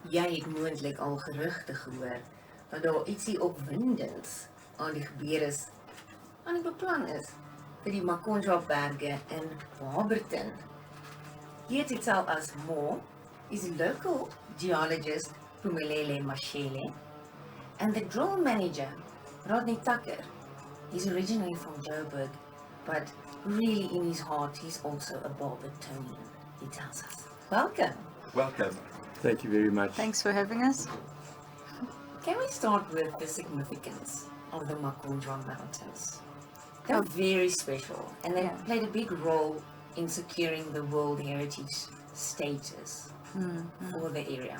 Jy het moontlik al gerugte gehoor dat daar ietsie opwindends aan die gebeur is, aan die beplan is vir die Makhonjwa berge in Barberton. Here to tell us more is local geologist Mbombela Mashele and the drill manager Rodney Tucker. He's originally from Joburg, but really in his heart he's also a Barbertonian, he tells us. Welcome. Welcome. Thank you very much. Thanks for having us. Can we start with the significance of the Makhonjwa Mountains? They're very special and they played a big role in securing the World Heritage status for the area.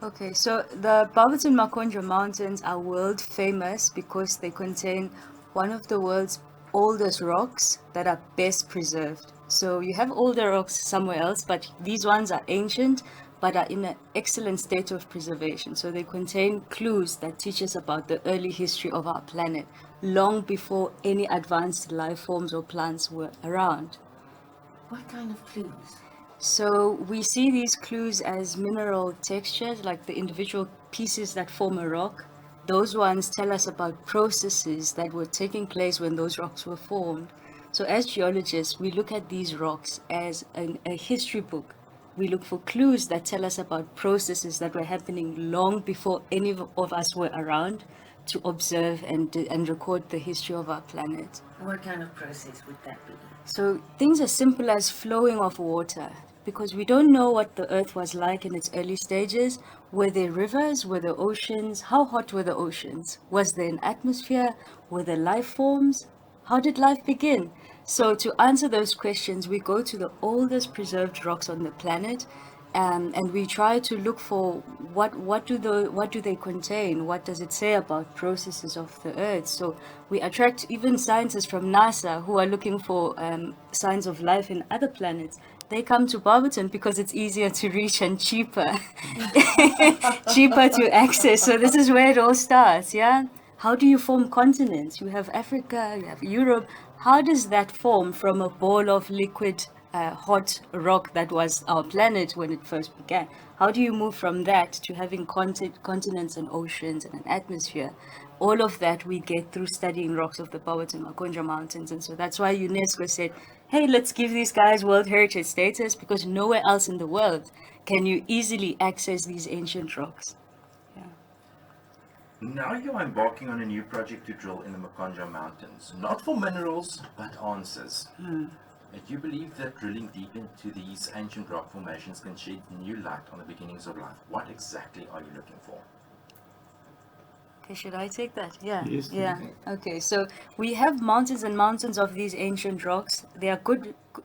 Okay, so the Barberton-Makhonjwa Mountains are world famous because they contain one of the world's oldest rocks that are best preserved. So you have older rocks somewhere else, but these ones are ancient but are in an excellent state of preservation. So they contain clues that teach us about the early history of our planet, long before any advanced life forms or plants were around. What kind of clues? So we see these clues as mineral textures, like the individual pieces that form a rock. Those ones tell us about processes that were taking place when those rocks were formed. So as geologists, we look at these rocks as a history book. We look for clues that tell us about processes that were happening long before any of us were around to observe and record the history of our planet. What kind of process would that be? So things as simple as flowing of water, because we don't know what the earth was like in its early stages. Were there rivers? Were there oceans? How hot were the oceans? Was there an atmosphere? Were there life forms? How did life begin? So to answer those questions, we go to the oldest preserved rocks on the planet, and we try to look for what do they contain? What does it say about processes of the earth? So we attract even scientists from NASA who are looking for signs of life in other planets. They come to Barberton because it's easier to reach and cheaper, cheaper to access. So this is where it all starts, yeah? How do you form continents? You have Africa, you have Europe. How does that form from a ball of liquid, hot rock that was our planet when it first began? How do you move from that to having continents and oceans and an atmosphere? All of that we get through studying rocks of the Barberton-Makhonjwa Mountains. And so that's why UNESCO said, hey, let's give these guys World Heritage status, because nowhere else in the world can you easily access these ancient rocks. Now you are embarking on a new project to drill in the Makhonjwa Mountains, not for minerals, but answers. And you believe that drilling deep into these ancient rock formations can shed new light on the beginnings of life. What exactly are you looking for? Okay, should I take that? Yeah. Yes, Yeah. Okay, so we have mountains and mountains of these ancient rocks. They are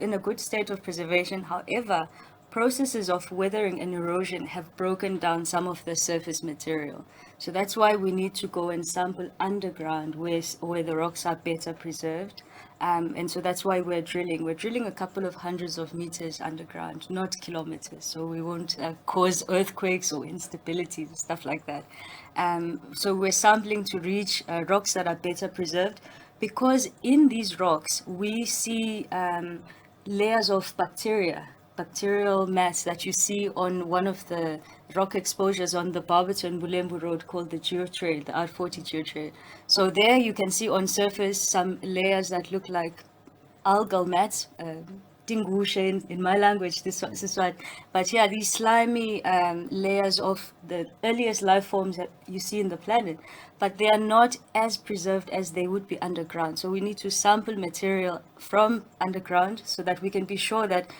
in a good state of preservation. However, processes of weathering and erosion have broken down some of the surface material. So that's why we need to go and sample underground where the rocks are better preserved. And so that's why we're drilling. We're drilling a couple of hundreds of meters underground, not kilometers. So we won't cause earthquakes or instabilities, stuff like that. So we're sampling to reach rocks that are better preserved, because in these rocks, we see layers of bacterial mass that you see on one of the rock exposures on the Barberton-Bulembu Road called the geotrail, the R40 geotrail. So there you can see on surface some layers that look like algal mats, dingushe in my language, this is what. But yeah, these slimy layers of the earliest life forms that you see in the planet, but they are not as preserved as they would be underground. So we need to sample material from underground so that we can be sure that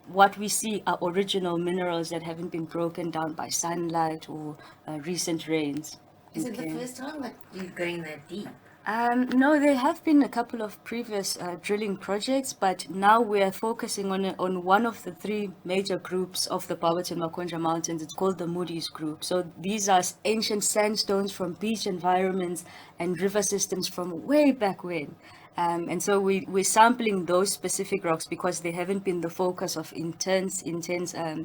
what we see are original minerals that haven't been broken down by sunlight or recent rains. Is it the first time that you're going that deep? No, there have been a couple of previous drilling projects, but now we are focusing on one of the three major groups of the Barberton-Makhonjwa Mountains. It's called the Moodies group. So these are ancient sandstones from beach environments and river systems from way back when. And so we're sampling those specific rocks because they haven't been the focus of intense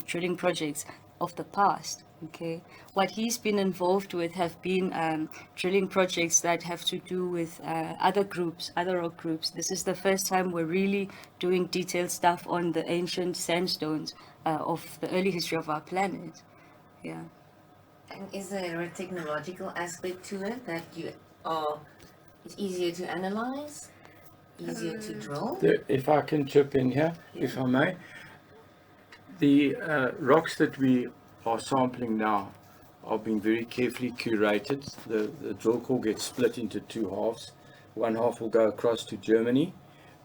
drilling projects of the past. Okay, what he's been involved with have been drilling projects that have to do with other rock groups. This is the first time we're really doing detailed stuff on the ancient sandstones of the early history of our planet. Yeah. And is there a technological aspect to it that it's easier to analyze, easier to drill? If I can chip in here, if I may, the rocks that we are sampling now are being very carefully curated. The drill core gets split into two halves. One half will go across to Germany,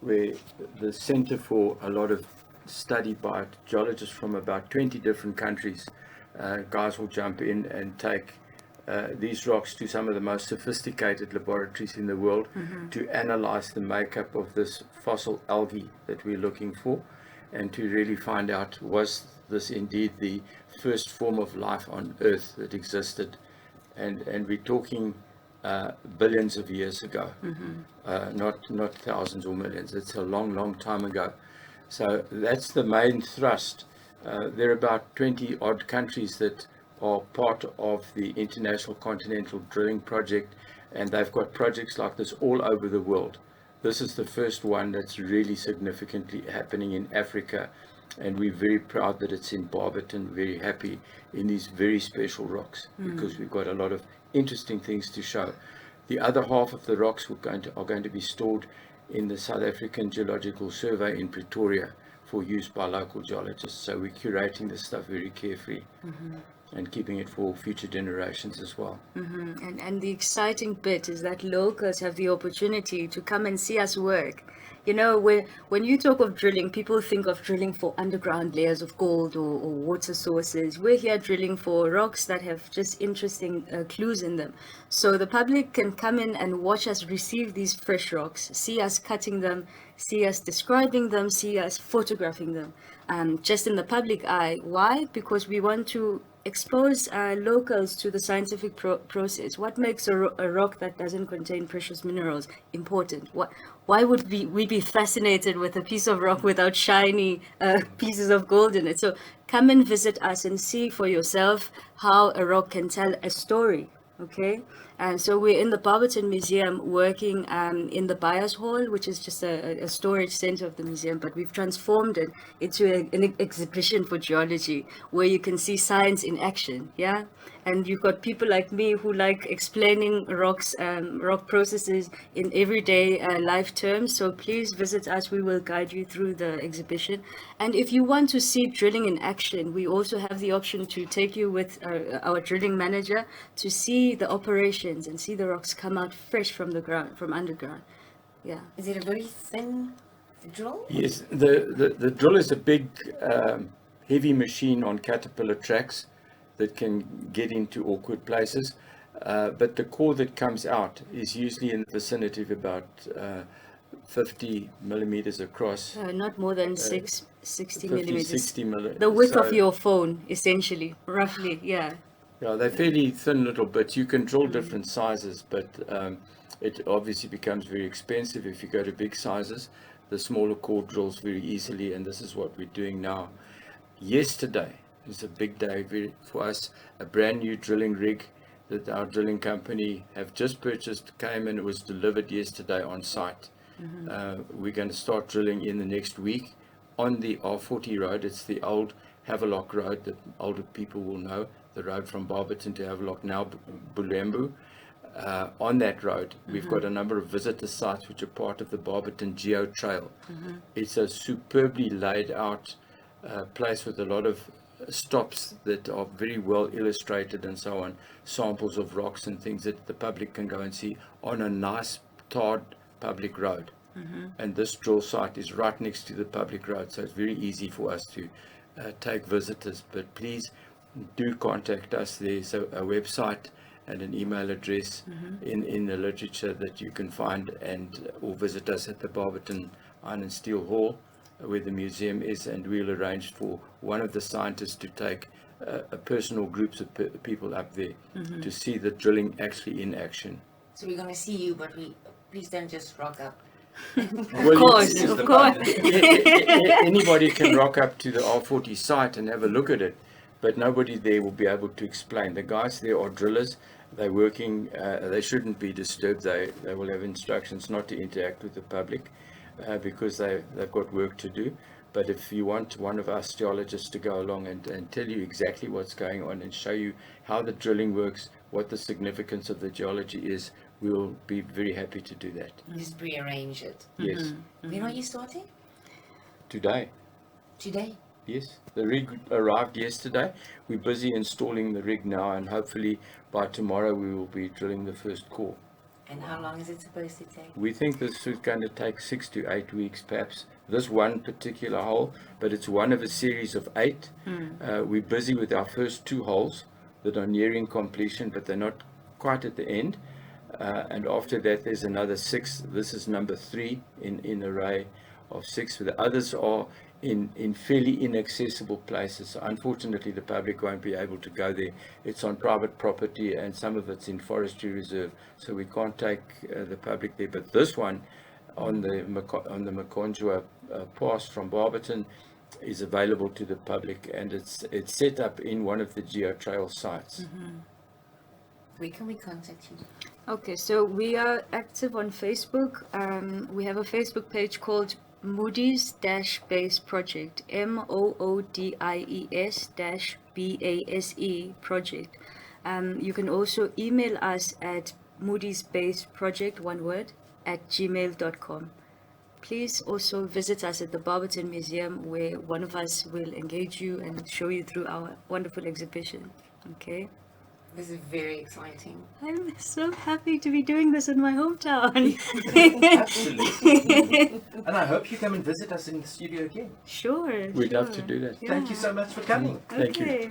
where the center for a lot of study by geologists from about 20 different countries. Guys will jump in and take these rocks to some of the most sophisticated laboratories in the world to analyze the makeup of this fossil algae that we're looking for, and to really find out, was this indeed the first form of life on Earth that existed? And we're talking billions of years ago, not thousands or millions. It's a long time ago. So that's the main thrust. There are about 20 odd countries that are part of the International Continental Drilling Project, and they've got projects like this all over the world. This is the first one that's really significantly happening in Africa, and we're very proud that it's in Barberton, very happy in these very special rocks, because we've got a lot of interesting things to show. The other half of the rocks are going to be stored in the South African Geological Survey in Pretoria for use by local geologists. So we're curating this stuff very carefully and keeping it for future generations as well. And the exciting bit is that locals have the opportunity to come and see us work. You know, when you talk of drilling, people think of drilling for underground layers of gold or water sources. We're here drilling for rocks that have just interesting clues in them. So the public can come in and watch us receive these fresh rocks, see us cutting them, see us describing them, see us photographing them, just in the public eye. Why? Because we want to expose locals to the scientific process. What makes a rock that doesn't contain precious minerals important? Why would we be fascinated with a piece of rock without shiny pieces of gold in it? So come and visit us and see for yourself how a rock can tell a story. Okay, and so we're in the Barberton Museum working in the Buyers Hall, which is just a storage center of the museum, but we've transformed it into an exhibition for geology where you can see science in action. Yeah, and you've got people like me who like explaining rocks, rock processes in everyday life terms. So please visit us. We will guide you through the exhibition. And if you want to see drilling in action, we also have the option to take you with our drilling manager to see the operations and see the rocks come out fresh from the ground, from underground. Yeah. Is it a very thin drill? Yes, the drill is a big, heavy machine on caterpillar tracks that can get into awkward places. But the core that comes out is usually in the vicinity of about 50 millimeters across. Not more than 60 millimeters. 60 millimeters. The width of your phone, essentially, roughly, yeah. Yeah, they're fairly thin little bits. You can drill different sizes, but it obviously becomes very expensive if you go to big sizes. The smaller core drills very easily, and this is what we're doing now. Yesterday is a big day for us. A brand new drilling rig that our drilling company have just purchased came, and it was delivered yesterday on site. We're going to start drilling in the next week on the R40 road. It's the old Havelock Road that older people will know, the road from Barberton to Havelock, now Bulembu. On that road, we've got a number of visitor sites which are part of the Barberton Geo Trail. It's a superbly laid out place with a lot of stops that are very well illustrated and so on, samples of rocks and things that the public can go and see on a nice tarred public road. And this drill site is right next to the public road, so it's very easy for us to take visitors. But please do contact us. There's a website and an email address in the literature that you can find, and or visit us at the Barberton Iron and Steel Hall where the museum is, and we'll arrange for one of the scientists to take a personal groups of people up there to see the drilling actually in action. So we're going to see you, but please don't just rock up. Well, Of course. Anybody can rock up to the R40 site and have a look at it, but nobody there will be able to explain. The guys there are drillers. They're working. They shouldn't be disturbed. They will have instructions not to interact with the public because they've got work to do. But if you want one of us geologists to go along and tell you exactly what's going on and show you how the drilling works, what the significance of the geology is, we'll be very happy to do that. Just rearrange it. Yes. When are you starting? Today. Today. Yes. The rig arrived yesterday. We're busy installing the rig now, and hopefully by tomorrow we will be drilling the first core. And how long is it supposed to take? We think this is going to take 6 to 8 weeks, perhaps. This one particular hole, but it's one of a series of 8. We're busy with our first 2 holes that are nearing completion, but they're not quite at the end. And after that, there's another 6. This is number 3 in an array of 6. The others are in fairly inaccessible places. So unfortunately, the public won't be able to go there. It's on private property, and some of it's in forestry reserve, so we can't take the public there. But this one on the Makhonjwa pass from Barberton is available to the public, and it's set up in one of the geotrail sites. Where can we contact you? Okay, so we are active on Facebook. We have a Facebook page called Moodies-BASE project, MOODIES-BASE project. You can also email us at Moodies-BASE project, one word, @gmail.com. Please also visit us at the Barberton Museum, where one of us will engage you and show you through our wonderful exhibition. Okay. This is very exciting. I'm so happy to be doing this in my hometown. Absolutely. And I hope you come and visit us in the studio again. Sure. We'd love to do that. Thank you so much for coming. Thank you. Okay.